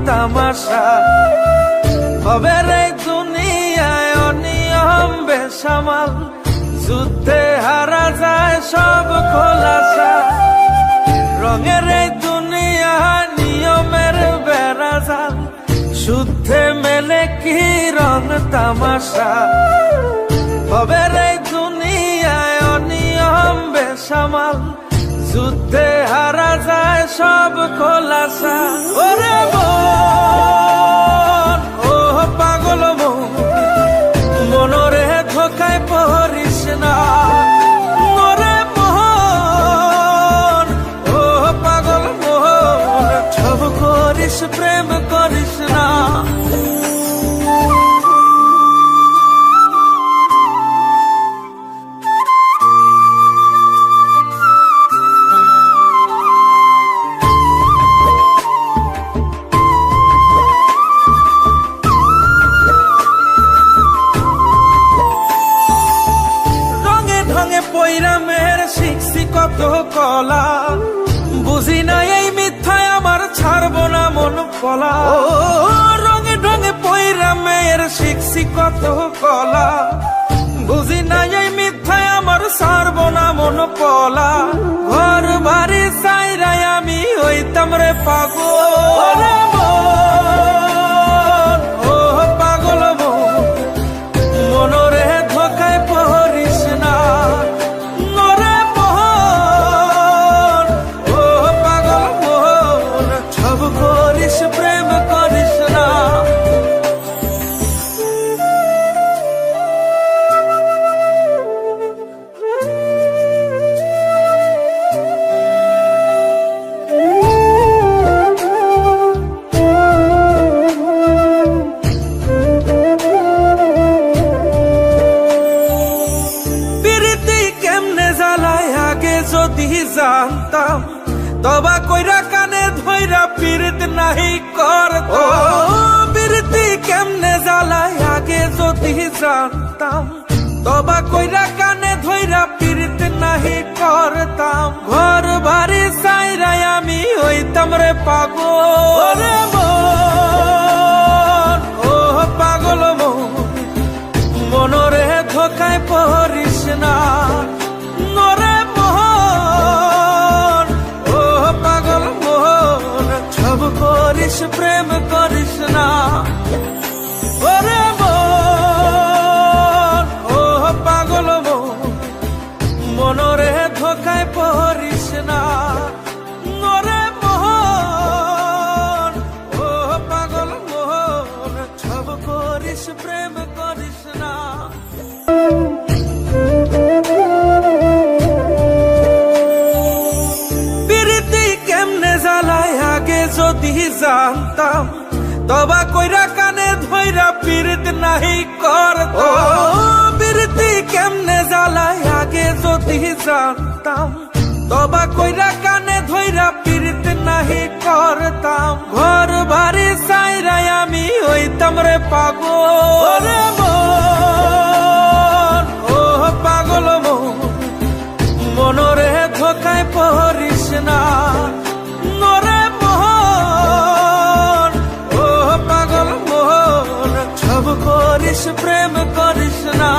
তামাশা। হবে রে দুনিয়ায় অনিয়ম বেসামাল, যুদ্ধে হারা যায় সব খোলাসা। রঙের এই দুনিয়া নিয়মের বেড়াজাল, শুদ্ধে মেলে কি রং তামাশা। হবে রে দুনিয়ায় অনিয়ম বেসামাল, যুদ্ধে হারা যায় সব খোলাসা। ওরে মন, ও পাগল মন, মনরে ধোকায় পড়িস না। ওরে মন, ও পাগল মন, সব করিস প্রেম করিস না। পৈরামের শিখছি কত কলা, বুঝি না এই মিথ্যায় আমার ছাড়বো না মন পলা। রঙে ঢঙে পৈরামের শিখছি কত কলা, বুঝি না এই মিথ্যায় আমার ছাড়বো না মন পলা। ঘর বাড়ি চাইরাই আমি হইতাম রে পাগল। ও পাগল মন, মনরে ধোকায় পড়িস না। প্রেম করিস না। প্রীতি কেমনে জ্বালায় আগে যদি জানতাম, তবা কইরা কানে ধইরা পীড়িত নাহি করতাম। প্রীতি কেমনে জ্বালায় আগে যদি জানতাম, তবা কইরা কানে ধইরা পীড়িত নাহি করতাম। ঘর বাড়ি চাইরাই আমি হইতাম রে পাগল। মন, ও পাগল মন, মনরে ধোকায় পড়িস না। নরে মন, ও পাগল মন, সব করিস প্রেম করিস না। ওরে মন, ও পাগল মন, মনরে ধোকায় পড়িস না। নরে মন, ও পাগল মন, সব করিস প্রেম করিস না। প্রীতি কেমনে জ্বালায় আগে যদি জানতাম, তবা কইরা কানে ধইরা পীড়িত নাহি করতাম। প্রীতি কেমনে জ্বালায় আগে যদি জানতাম, তবা কইরা কানে ধইরা পীড়িত নাহি করতাম। ঘর বাড়ি চাইরাই আমি হইতাম রে পাগল। মন, ও পাগল মন, মনরে ধোকায় পড়িস না। নরে মন, ও পাগল মন, সব করিস প্রেম করিস না।